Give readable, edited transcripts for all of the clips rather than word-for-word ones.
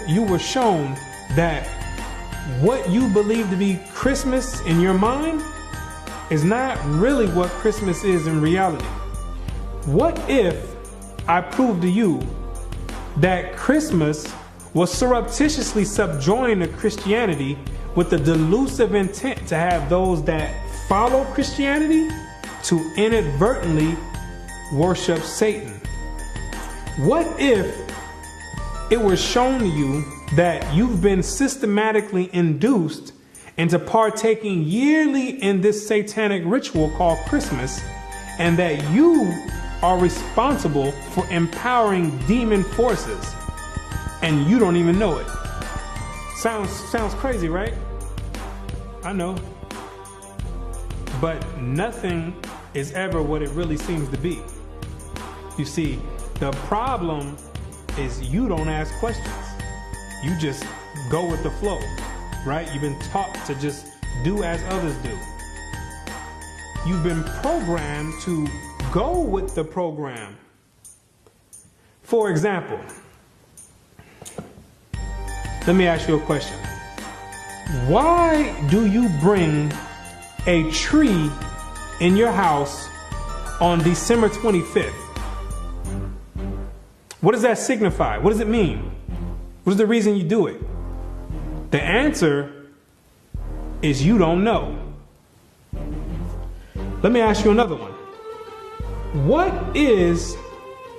you were shown that what you believe to be Christmas in your mind is not really what Christmas is in reality? What if I proved to you that Christmas was surreptitiously subjoined to Christianity with the delusive intent to have those that follow Christianity to inadvertently worship Satan? What if it was shown to you that you've been systematically induced into partaking yearly in this satanic ritual called Christmas, and that you are responsible for empowering demon forces and you don't even know it? Sounds crazy, right? I know. But nothing is ever what it really seems to be. You see, the problem is you don't ask questions. You just go with the flow, right? You've been taught to just do as others do. You've been programmed to go with the program. For example, let me ask you a question. Why do you bring a tree in your house on December 25th? What does that signify? What does it mean? What is the reason you do it? The answer is you don't know. Let me ask you another one. What is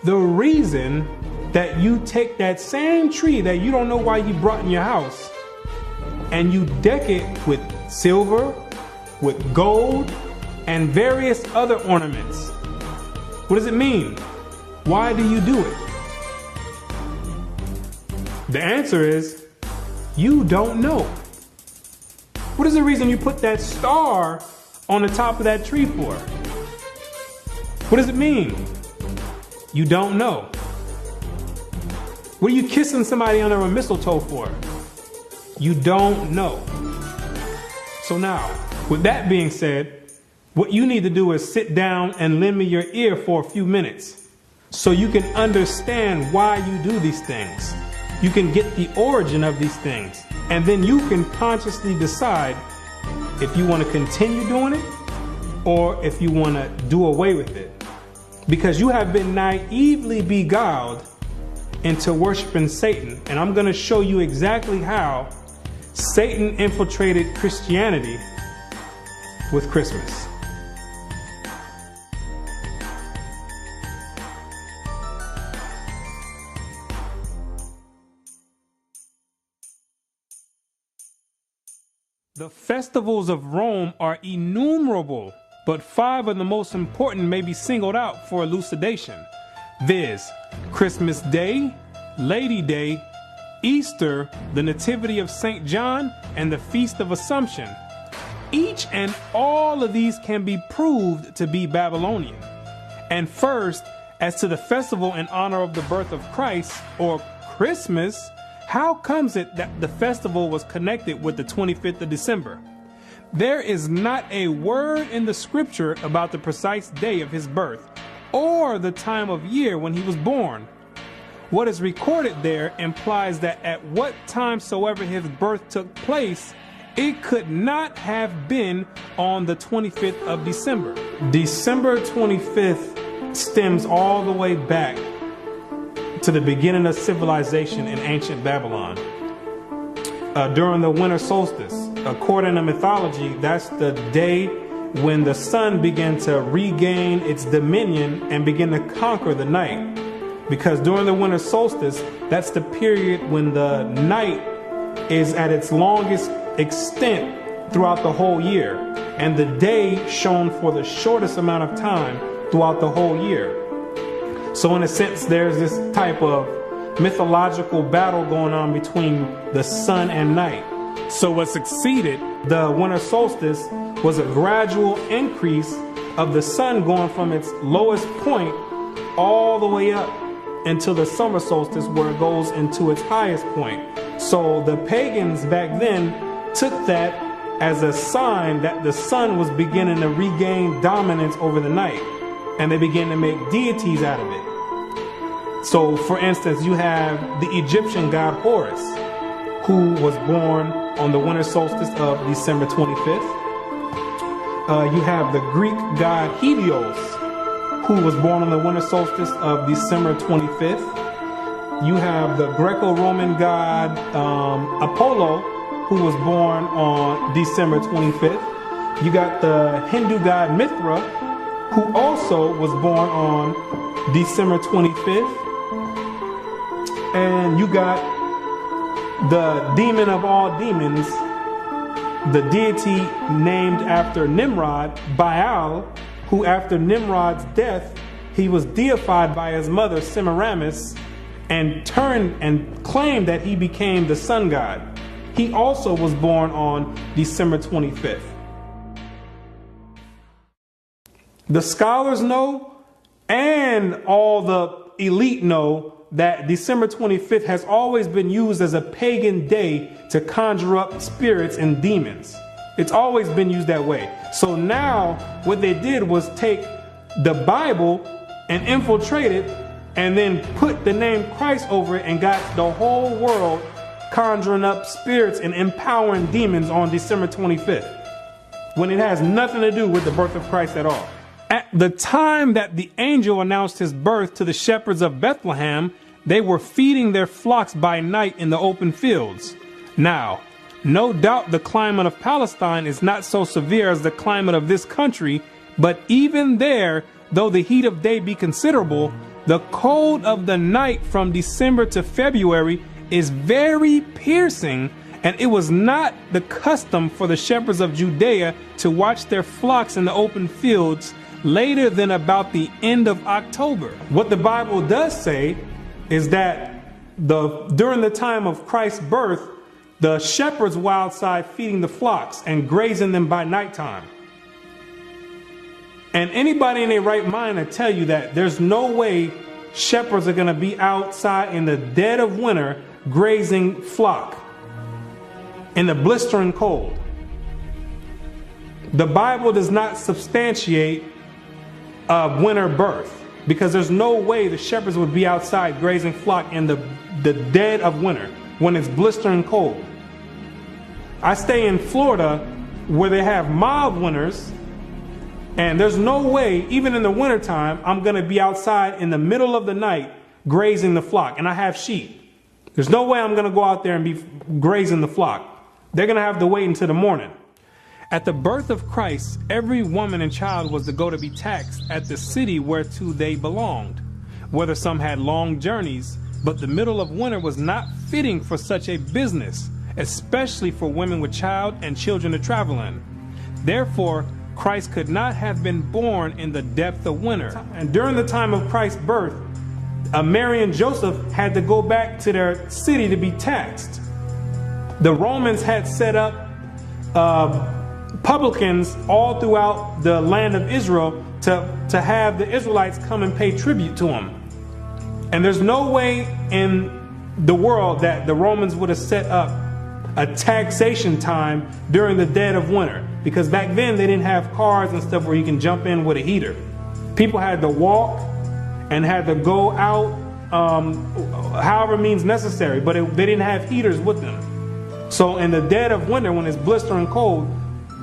the reason that you take that same tree that you don't know why you brought in your house and you deck it with silver, with gold, and various other ornaments? What does it mean? Why do you do it? The answer is you don't know. What is the reason you put that star on the top of that tree for? What does it mean? You don't know. What are you kissing somebody under a mistletoe for? You don't know. So now, with that being said, what you need to do is sit down and lend me your ear for a few minutes so you can understand why you do these things. You can get the origin of these things, and then you can consciously decide if you want to continue doing it or if you want to do away with it. Because you have been naively beguiled into worshiping Satan, and I'm going to show you exactly how Satan infiltrated Christianity with Christmas. The festivals of Rome are innumerable, but 5 of the most important may be singled out for elucidation, viz. Christmas Day, Lady Day, Easter, the Nativity of St. John, and the Feast of Assumption. Each and all of these can be proved to be Babylonian. And first, as to the festival in honor of the birth of Christ, or Christmas, how comes it that the festival was connected with the 25th of December? There is not a word in the scripture about the precise day of his birth or the time of year when he was born. What is recorded there implies that at what time soever his birth took place, it could not have been on the 25th of December. December 25th stems all the way back to the beginning of civilization in ancient Babylon. During the winter solstice, according to mythology, that's the day when the sun began to regain its dominion and begin to conquer the night. Because during the winter solstice, that's the period when the night is at its longest extent throughout the whole year, and the day shone for the shortest amount of time throughout the whole year. So in a sense, there's this type of mythological battle going on between the sun and night. So what succeeded the winter solstice was a gradual increase of the sun going from its lowest point all the way up until the summer solstice, where it goes into its highest point. So the pagans back then took that as a sign that the sun was beginning to regain dominance over the night, and they began to make deities out of it. So, for instance, you have the Egyptian god Horus, who was born on the winter solstice of December 25th. You have the Greek god Helios, who was born on the winter solstice of December 25th. You have the Greco-Roman god Apollo, who was born on December 25th. You got the Hindu god Mithra, who also was born on December 25th. And you got the demon of all demons, the deity named after Nimrod, Baal, who after Nimrod's death, he was deified by his mother Semiramis and turned and claimed that he became the sun god. He also was born on December 25th. The scholars know, and all the elite know, that December 25th has always been used as a pagan day to conjure up spirits and demons. It's always been used that way. So now what they did was take the Bible and infiltrate it and then put the name Christ over it and got the whole world conjuring up spirits and empowering demons on December 25th, when it has nothing to do with the birth of Christ at all. At the time that the angel announced his birth to the shepherds of Bethlehem, they were feeding their flocks by night in the open fields. Now, no doubt the climate of Palestine is not so severe as the climate of this country, but even there, though the heat of day be considerable, the cold of the night from December to February is very piercing, and it was not the custom for the shepherds of Judea to watch their flocks in the open fields later than about the end of October. What the Bible does say is that during the time of Christ's birth, the shepherds were outside feeding the flocks and grazing them by nighttime. And anybody in their right mind will tell you that there's no way shepherds are going to be outside in the dead of winter grazing flock in the blistering cold. The Bible does not substantiate a winter birth, because there's no way the shepherds would be outside grazing flock in the dead of winter when it's blistering cold. I stay in Florida where they have mild winters, and there's no way, even in the wintertime, I'm going to be outside in the middle of the night grazing the flock. And I have sheep. There's no way I'm going to go out there and be grazing the flock. They're going to have to wait until the morning. At the birth of Christ, every woman and child was to go to be taxed at the city whereto they belonged, whether some had long journeys, but the middle of winter was not fitting for such a business, especially for women with child and children to travel in. Therefore, Christ could not have been born in the depth of winter. And during the time of Christ's birth, Mary and Joseph had to go back to their city to be taxed. The Romans had set up publicans all throughout the land of Israel to have the Israelites come and pay tribute to them. And there's no way in the world that the Romans would have set up a taxation time during the dead of winter, because back then they didn't have cars and stuff where you can jump in with a heater. People had to walk and had to go out however means necessary, but they didn't have heaters with them. So in the dead of winter, when it's blistering cold,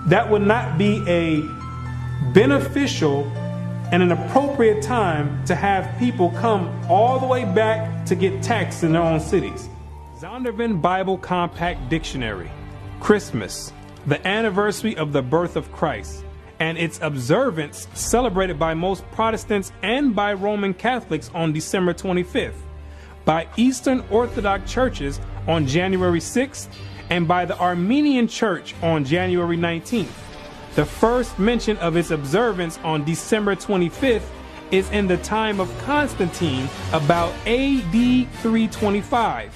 that would not be a beneficial and an appropriate time to have people come all the way back to get taxed in their own cities. Zondervan Bible Compact Dictionary. Christmas, the anniversary of the birth of Christ, and its observance celebrated by most Protestants and by Roman Catholics on December 25th, by Eastern Orthodox churches on January 6th, and by the Armenian Church on January 19th. The first mention of its observance on December 25th is in the time of Constantine, about AD 325.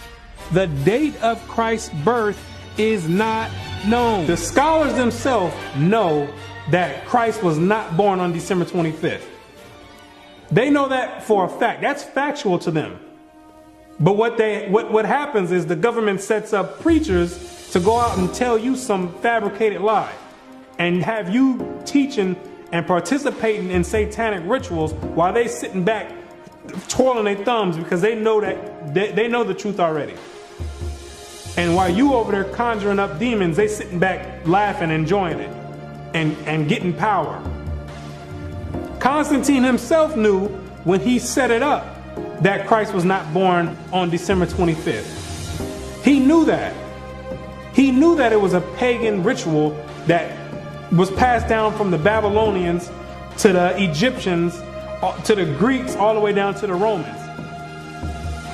The date of Christ's birth is not known. The scholars themselves know that Christ was not born on December 25th. They know that for a fact. That's factual to them. But what happens is the government sets up preachers to go out and tell you some fabricated lie and have you teaching and participating in satanic rituals while they sitting back twirling their thumbs because they know that they know the truth already. And while you over there conjuring up demons, they sitting back laughing, enjoying it, and getting power. Constantine himself knew when he set it up that Christ was not born on December 25th. He knew that. He knew that it was a pagan ritual that was passed down from the Babylonians to the Egyptians, to the Greeks, all the way down to the Romans.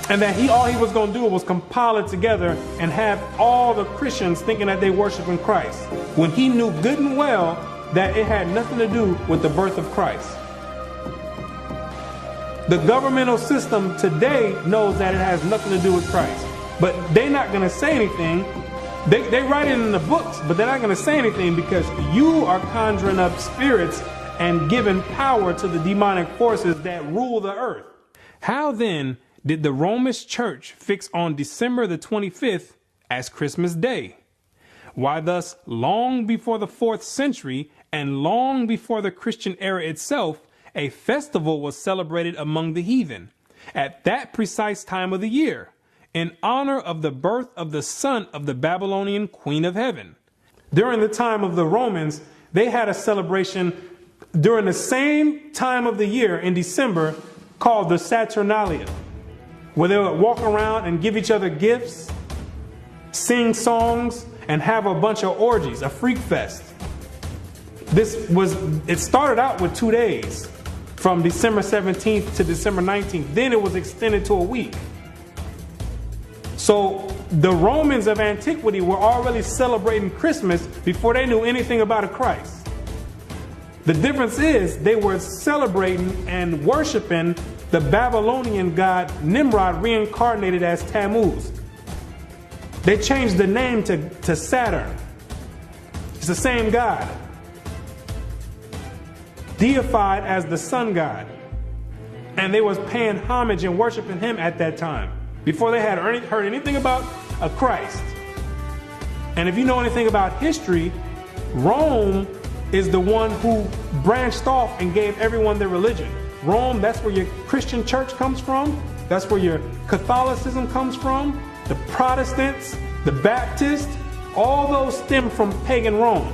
And that all he was going to do was compile it together and have all the Christians thinking that they worship in Christ, when he knew good and well that it had nothing to do with the birth of Christ. The governmental system today knows that it has nothing to do with Christ, but they're not going to say anything. They write it in the books, but they're not going to say anything because you are conjuring up spirits and giving power to the demonic forces that rule the earth. How then did the Roman Church fix on December the 25th as Christmas Day? Why, thus, long before the 4th century and long before the Christian era itself, a festival was celebrated among the heathen at that precise time of the year, in honor of the birth of the son of the Babylonian Queen of Heaven. During the time of the Romans, they had a celebration during the same time of the year in December called the Saturnalia, where they would walk around and give each other gifts, sing songs, and have a bunch of orgies, a freak fest. It started out with 2 days, from December 17th to December 19th. Then it was extended to a week. So the Romans of antiquity were already celebrating Christmas before they knew anything about a Christ. The difference is they were celebrating and worshiping the Babylonian god Nimrod, reincarnated as Tammuz. They changed the name to Saturn. It's the same god, deified as the sun god. And they was paying homage and worshiping him at that time, before they had heard anything about a Christ. And if you know anything about history, Rome is the one who branched off and gave everyone their religion. Rome, that's where your Christian church comes from. That's where your Catholicism comes from. The Protestants, the Baptists, all those stem from pagan Rome.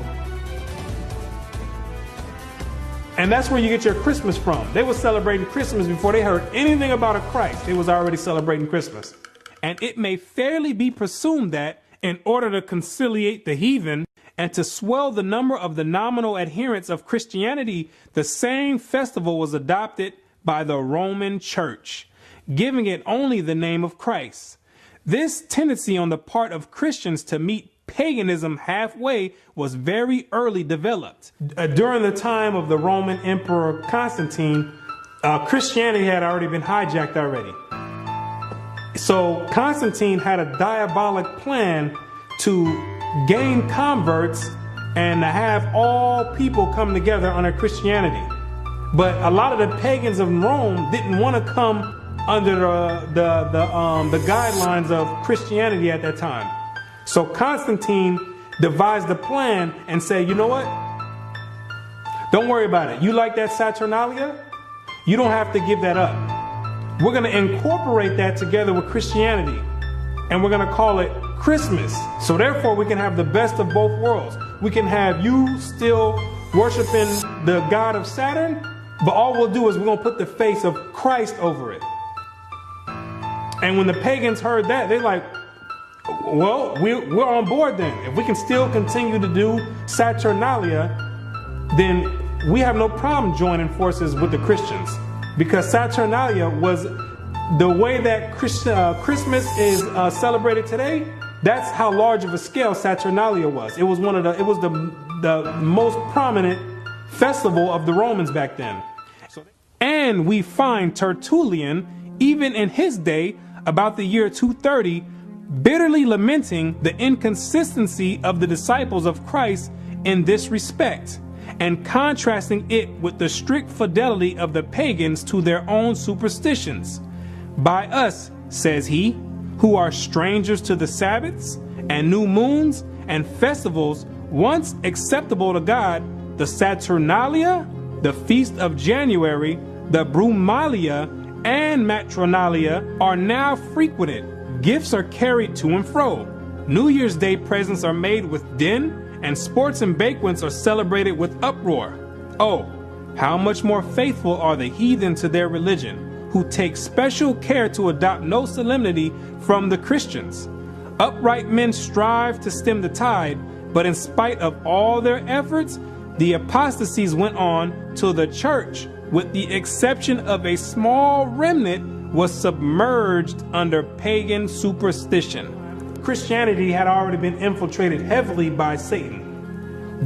And that's where you get your Christmas from. They were celebrating Christmas before they heard anything about a Christ. They was already celebrating Christmas. And it may fairly be presumed that in order to conciliate the heathen and to swell the number of the nominal adherents of Christianity, the same festival was adopted by the Roman Church, giving it only the name of Christ. This tendency on the part of Christians to meet paganism halfway was very early developed. During the time of the Roman Emperor Constantine, Christianity had already been hijacked already. So Constantine had a diabolic plan to gain converts and to have all people come together under Christianity. But a lot of the pagans of Rome didn't want to come under the guidelines of Christianity at that time. So Constantine devised a plan and said, you know what? Don't worry about it. You like that Saturnalia? You don't have to give that up. We're going to incorporate that together with Christianity, and we're going to call it Christmas. So therefore, we can have the best of both worlds. We can have you still worshiping the god of Saturn, but all we'll do is we're going to put the face of Christ over it. And when the pagans heard that, they're like, well, we're on board then. If we can still continue to do Saturnalia, then we have no problem joining forces with the Christians. Because Saturnalia was the way that Christmas is celebrated today. That's how large of a scale Saturnalia was. It was the most prominent festival of the Romans back then. And we find Tertullian, even in his day, about the year 230, bitterly lamenting the inconsistency of the disciples of Christ in this respect, and contrasting it with the strict fidelity of the pagans to their own superstitions. By us, says he, who are strangers to the Sabbaths and new moons and festivals once acceptable to God, the Saturnalia, the feast of January, the Brumalia, and matronalia are now frequented. Gifts are carried to and fro. New Year's Day presents are made with din, and sports and banquets are celebrated with uproar. Oh, how much more faithful are the heathen to their religion, who take special care to adopt no solemnity from the Christians. Upright men strive to stem the tide, but in spite of all their efforts, the apostasies went on till the church, with the exception of a small remnant, was submerged under pagan superstition. Christianity had already been infiltrated heavily by Satan.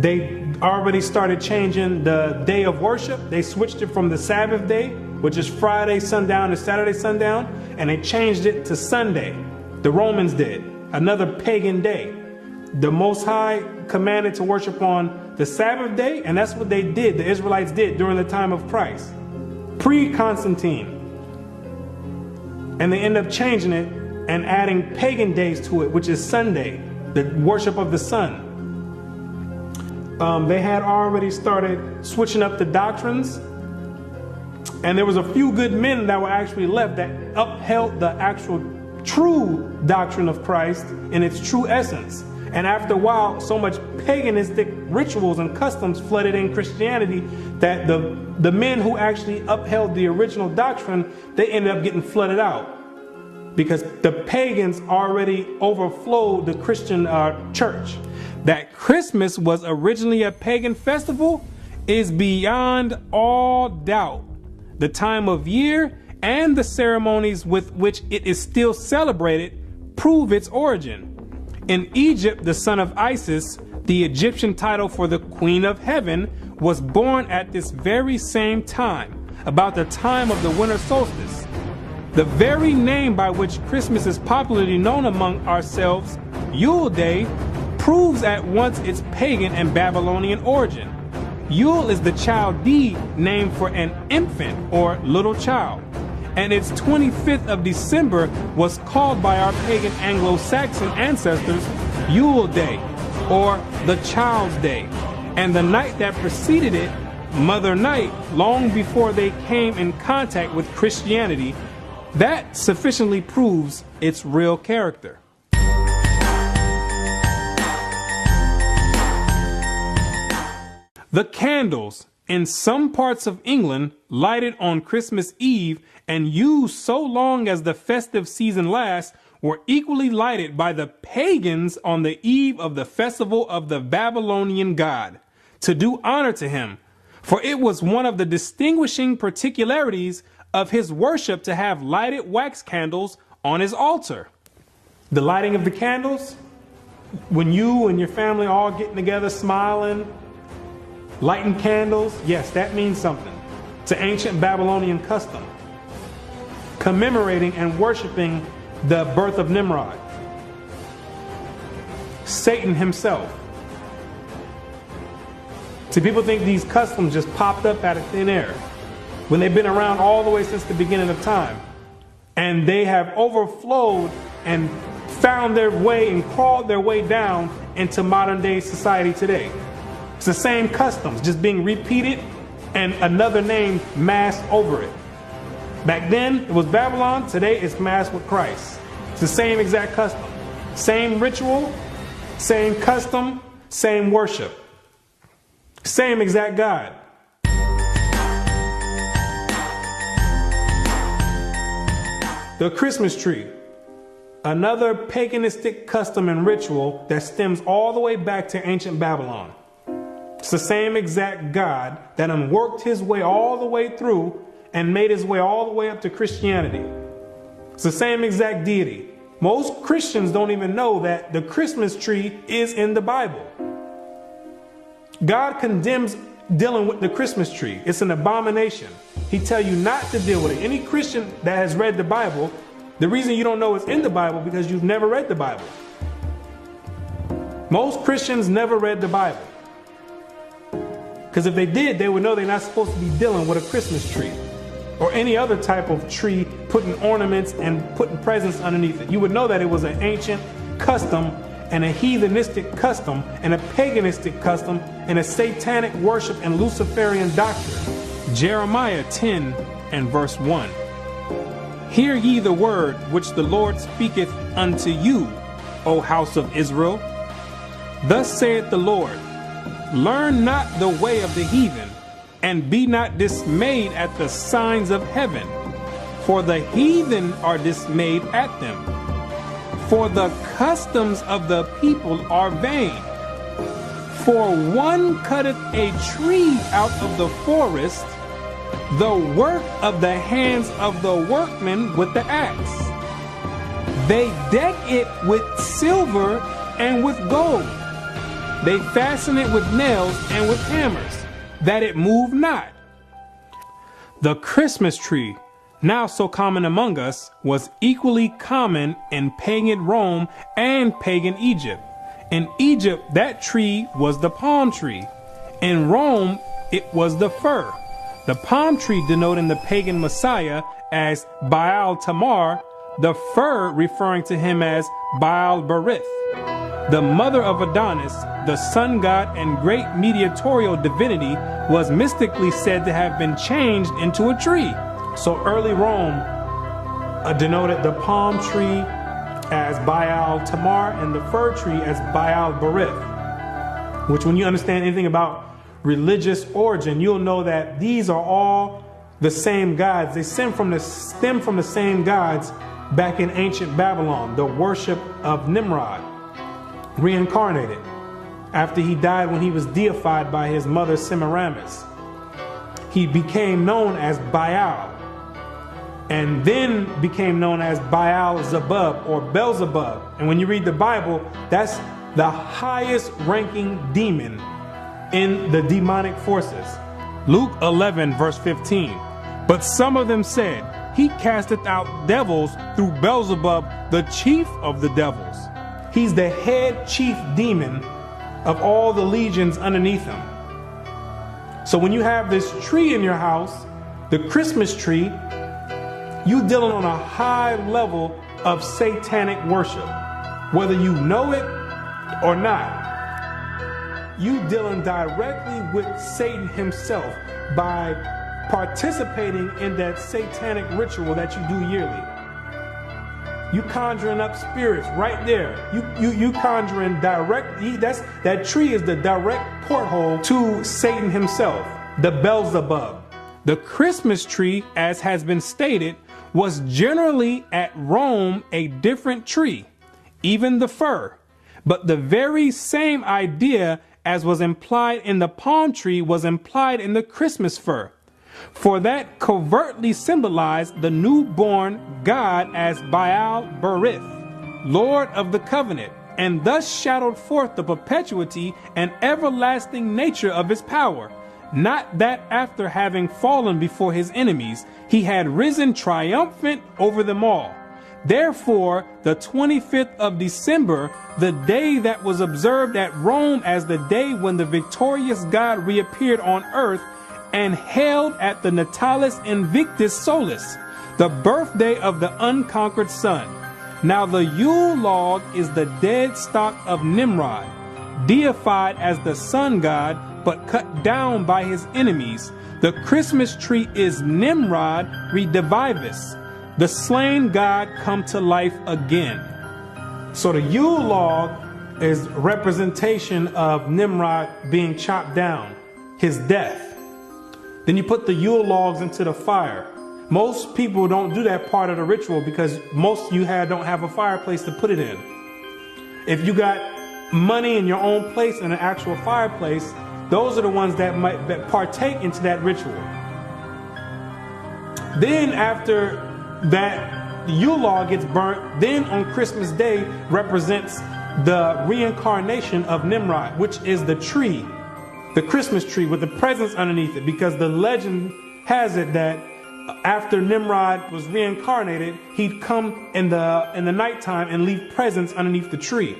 They already started changing the day of worship. They switched it from the Sabbath day, which is Friday sundown to Saturday sundown, and they changed it to Sunday. The Romans did, another pagan day. The Most High commanded to worship on the Sabbath day, and that's what they did, the Israelites did during the time of Christ, pre-Constantine. And they end up changing it and adding pagan days to it, which is Sunday, the worship of the sun. They had already started switching up the doctrines, and there was a few good men that were actually left that upheld the actual true doctrine of Christ in its true essence. And after a while, so much paganistic rituals and customs flooded in Christianity that the men who actually upheld the original doctrine, they ended up getting flooded out, because the pagans already overflowed the Christian church. That Christmas was originally a pagan festival is beyond all doubt. The time of year and the ceremonies with which it is still celebrated prove its origin. In Egypt, the son of Isis, the Egyptian title for the Queen of Heaven, was born at this very same time, about the time of the winter solstice. The very name by which Christmas is popularly known among ourselves, Yule Day, proves at once its pagan and Babylonian origin. Yule is the Chaldee name for an infant or little child, and its 25th of December was called by our pagan Anglo-Saxon ancestors Yule Day, or the Child's Day, and the night that preceded it, Mother Night, long before they came in contact with Christianity. That sufficiently proves its real character. The candles in some parts of England lighted on Christmas Eve and used so long as the festive season lasts were equally lighted by the pagans on the eve of the festival of the Babylonian god, to do honor to him, for it was one of the distinguishing particularities of his worship to have lighted wax candles on his altar. The lighting of the candles, when you and your family all getting together smiling, lighting candles, yes, that means something. It's an ancient Babylonian custom, commemorating and worshiping the birth of Nimrod, Satan himself. See, people think these customs just popped up out of thin air, when they've been around all the way since the beginning of time. And they have overflowed and found their way and crawled their way down into modern day society today. It's the same customs, just being repeated and another name masked over it. Back then, it was Babylon. Today, it's masked with Christ. It's the same exact custom. Same ritual, same custom, same worship. Same exact God. The Christmas tree. Another paganistic custom and ritual that stems all the way back to ancient Babylon. It's the same exact God that worked his way all the way through and made his way all the way up to Christianity. It's the same exact deity. Most Christians don't even know that the Christmas tree is in the Bible. God condemns dealing with the Christmas tree. It's an abomination. He tells you not to deal with it. Any Christian that has read the Bible, the reason you don't know it's in the Bible because you've never read the Bible. Most Christians never read the Bible. Because if they did, they would know they're not supposed to be dealing with a Christmas tree or any other type of tree, putting ornaments and putting presents underneath it. You would know that it was an ancient custom and a heathenistic custom and a paganistic custom and a satanic worship and Luciferian doctrine. Jeremiah 10 and verse 1. Hear ye the word which the Lord speaketh unto you, O house of Israel. Thus saith the Lord, learn not the way of the heathen, and be not dismayed at the signs of heaven, for the heathen are dismayed at them. For the customs of the people are vain. For one cutteth a tree out of the forest, the work of the hands of the workmen with the axe. They deck it with silver and with gold. They fasten it with nails and with hammers, that it move not. The Christmas tree, now so common among us, was equally common in pagan Rome and pagan Egypt. In Egypt, that tree was the palm tree. In Rome, it was the fir. The palm tree denoting the pagan Messiah as Baal Tamar, the fir referring to him as Baal Berith. The mother of Adonis, the sun god and great mediatorial divinity, was mystically said to have been changed into a tree. So early Rome denoted the palm tree as Baal Tamar and the fir tree as Baal Berith, which, when you understand anything about religious origin, you'll know that these are all the same gods. They stem from the same gods back in ancient Babylon, the worship of Nimrod, reincarnated after he died when he was deified by his mother Semiramis. He became known as Baal, and then became known as Baal-zebub or Beelzebub. And when you read the Bible, that's the highest ranking demon in the demonic forces. Luke 11 verse 15. But some of them said, he casteth out devils through Beelzebub, the chief of the devils. He's the head chief demon of all the legions underneath him. So when you have this tree in your house, the Christmas tree, you dealing on a high level of satanic worship, whether you know it or not. You dealing directly with Satan himself by participating in that satanic ritual that you do yearly. You conjuring up spirits right there. You conjuring directly. That tree is the direct porthole to Satan himself, the Beelzebub. The Christmas tree, as has been stated, was generally at Rome a different tree, even the fir. But the very same idea as was implied in the palm tree was implied in the Christmas fir. For that covertly symbolized the newborn God as Baal Berith, Lord of the covenant, and thus shadowed forth the perpetuity and everlasting nature of his power. Not that after having fallen before his enemies, he had risen triumphant over them all. Therefore, the 25th of December, the day that was observed at Rome as the day when the victorious God reappeared on earth and held at the Natalis Invictus Solis, the birthday of the unconquered sun. Now the Yule log is the dead stock of Nimrod, deified as the sun god, but cut down by his enemies. The Christmas tree is Nimrod redivivus, the slain god come to life again. So the Yule log is representation of Nimrod being chopped down, his death. Then you put the Yule logs into the fire. Most people don't do that part of the ritual because most you don't have a fireplace to put it in. If you got money in your own place and an actual fireplace, those are the ones that might partake into that ritual. Then after that Yule log gets burnt, then on Christmas Day represents the reincarnation of Nimrod, which is the tree, the Christmas tree with the presents underneath it, because the legend has it that after Nimrod was reincarnated, he'd come in the nighttime and leave presents underneath the tree.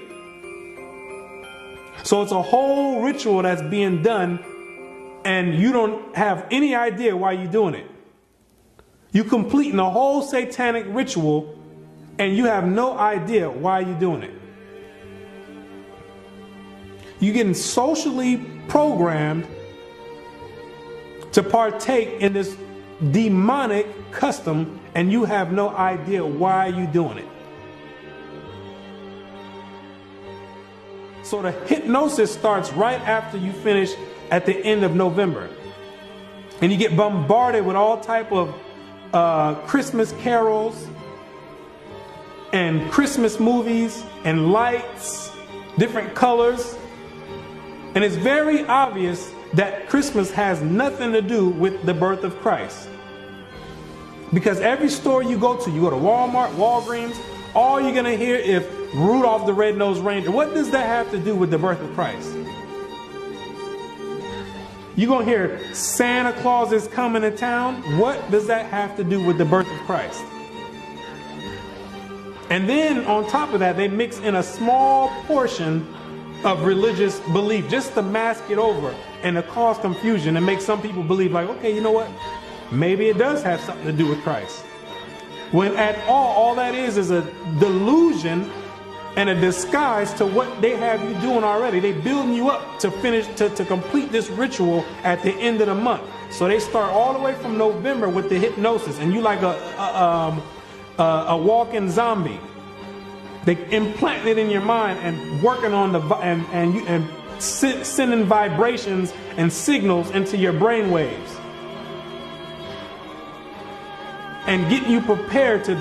So it's a whole ritual that's being done, and you don't have any idea why you're doing it. You completing a whole satanic ritual, and you have no idea why you're doing it. You're getting socially programmed to partake in this demonic custom, and you have no idea why you're doing it. So the hypnosis starts right after you finish at the end of November. And you get bombarded with all type of Christmas carols and Christmas movies and lights, different colors. And it's very obvious that Christmas has nothing to do with the birth of Christ. Because every store you go to Walmart, Walgreens, all you're going to hear is Rudolph the Red-Nosed Reindeer. What does that have to do with the birth of Christ? You're going to hear Santa Claus is coming to town. What does that have to do with the birth of Christ? And then on top of that, they mix in a small portion of religious belief just to mask it over and to cause confusion and make some people believe like, okay, you know what? Maybe it does have something to do with Christ. When at all that is a delusion and a disguise to what they have you doing already. They building you up to finish, to complete this ritual at the end of the month. So they start all the way from November with the hypnosis, and you like a walking zombie. They implant it in your mind and working on sending vibrations and signals into your brain waves, and getting you prepared to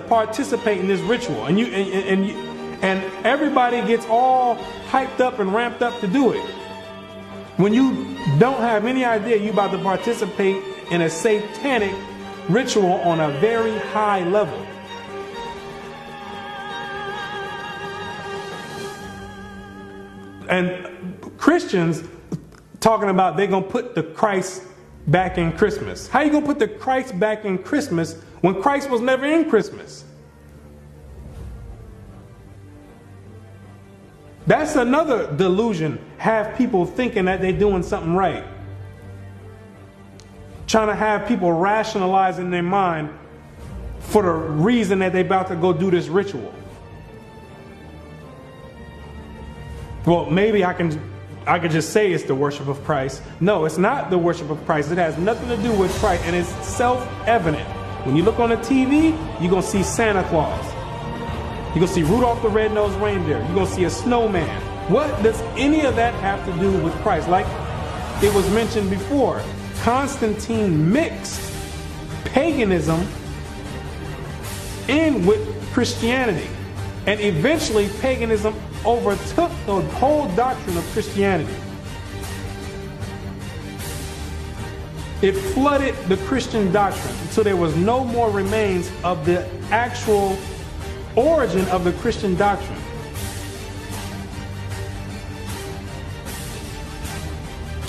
participate in this ritual. And everybody gets all hyped up and ramped up to do it, when you don't have any idea you're about to participate in a satanic ritual on a very high level. And Christians talking about they're going to put the Christ back in Christmas. How you going to put the Christ back in Christmas when Christ was never in Christmas? That's another delusion. Have people thinking that they're doing something right. Trying to have people rationalize in their mind for the reason that they're about to go do this ritual. Well, maybe I could just say it's the worship of Christ. No, it's not the worship of Christ. It has nothing to do with Christ, and it's self-evident. When you look on the TV, you're going to see Santa Claus. You're going to see Rudolph the Red-Nosed Reindeer. You're going to see a snowman. What does any of that have to do with Christ? Like it was mentioned before, Constantine mixed paganism in with Christianity. And eventually paganism overtook the whole doctrine of Christianity. It flooded the Christian doctrine until there was no more remains of the actual origin of the Christian doctrine.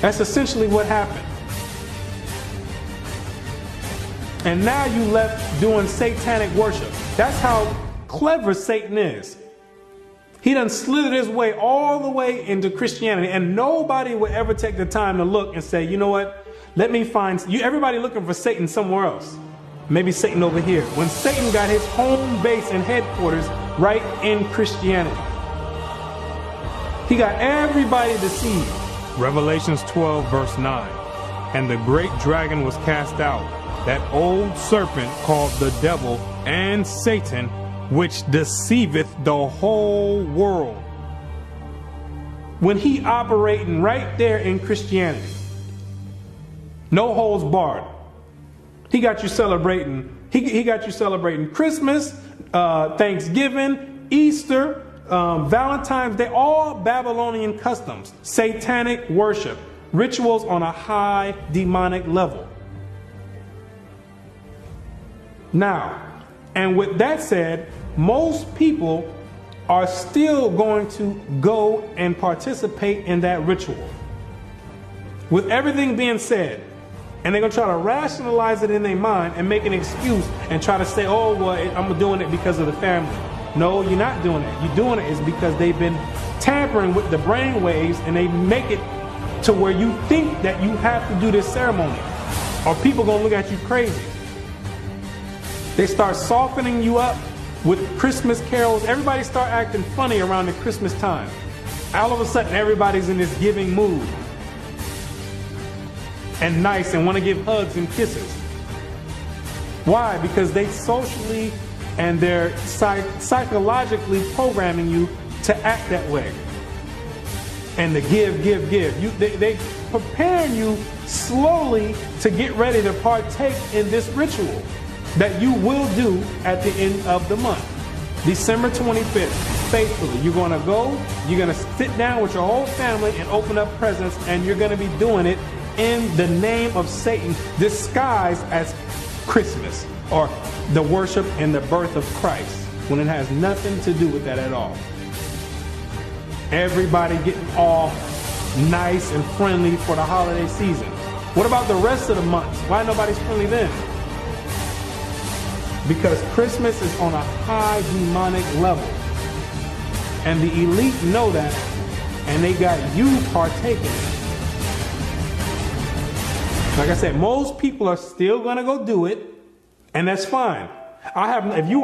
That's essentially what happened. And now you left doing satanic worship. That's how clever Satan is. He done slithered his way all the way into Christianity, and nobody would ever take the time to look and say, you know what, let me find you. Everybody looking for Satan somewhere else. Maybe Satan over here. When Satan got his home base and headquarters right in Christianity. He got everybody deceived. Revelations 12 verse 9. And the great dragon was cast out, that old serpent called the devil and Satan, which deceiveth the whole world. When he operating right there in Christianity, no holds barred. He got you celebrating. He got you celebrating Christmas, Thanksgiving, Easter, Valentine's Day, all Babylonian customs, satanic worship, rituals on a high demonic level. Now, and with that said, most people are still going to go and participate in that ritual. With everything being said, and they're going to try to rationalize it in their mind and make an excuse and try to say, oh, well, I'm doing it because of the family. No, you're not doing it. You're doing it is because they've been tampering with the brain waves, and they make it to where you think that you have to do this ceremony, or people going to look at you crazy. They start softening you up with Christmas carols. Everybody start acting funny around the Christmas time. All of a sudden, everybody's in this giving mood. and nice and want to give hugs and kisses. Why? Because they socially and they're psychologically programming you to act that way. And to give. They preparing you slowly to get ready to partake in this ritual that you will do at the end of the month. December 25th, faithfully. You're going to go, you're going to sit down with your whole family and open up presents, and you're going to be doing it in the name of Satan, disguised as Christmas or the worship and the birth of Christ, when it has nothing to do with that at all. Everybody getting all nice and friendly for the holiday season. What about the rest of the months? Why nobody's friendly then? Because Christmas is on a high demonic level. And the elite know that, and they got you partaking. Like I said, most people are still gonna go do it, and that's fine. If you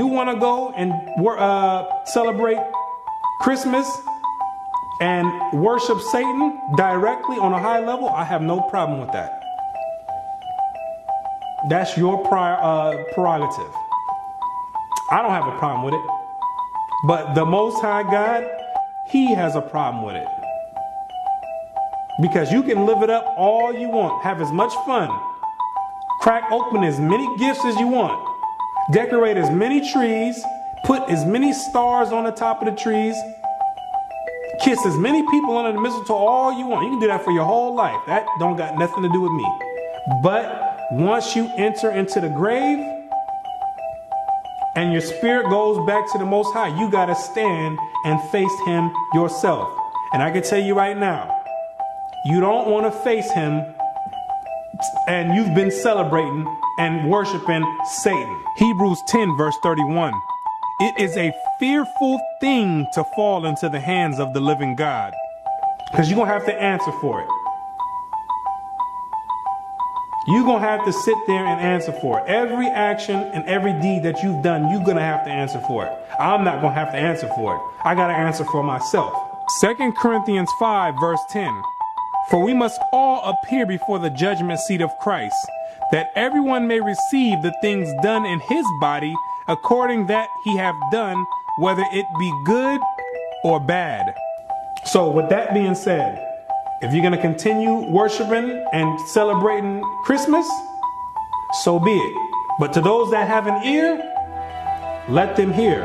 want to go and celebrate Christmas and worship Satan directly on a high level, I have no problem with that. That's your prerogative. I don't have a problem with it. But the Most High God, He has a problem with it. Because you can live it up all you want, have as much fun, crack open as many gifts as you want, decorate as many trees, put as many stars on the top of the trees, kiss as many people under the mistletoe all you want. You can do that for your whole life. That don't got nothing to do with me. But once you enter into the grave and your spirit goes back to the Most High, you got to stand and face Him yourself. And I can tell you right now, you don't want to face Him and you've been celebrating and worshiping Satan. Hebrews 10 verse 31. It is a fearful thing to fall into the hands of the living God, because you're going to have to answer for it. You're going to have to sit there and answer for it. Every action and every deed that you've done, you're going to have to answer for it. I'm not going to have to answer for it. I got to answer for myself. 2 Corinthians 5 verse 10. For we must all appear before the judgment seat of Christ, that everyone may receive the things done in his body according that he have done, whether it be good or bad. So with that being said, if you're going to continue worshiping and celebrating Christmas, so be it. But to those that have an ear, let them hear.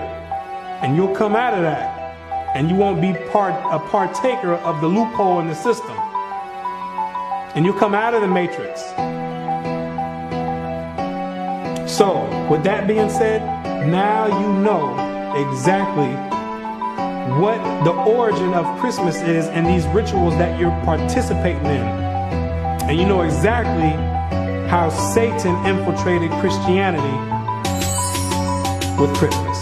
And you'll come out of that. And you won't be a partaker of the loophole in the system. And you'll come out of the matrix. So, with that being said, now you know exactly what the origin of Christmas is and these rituals that you're participating in. And you know exactly how Satan infiltrated Christianity with Christmas.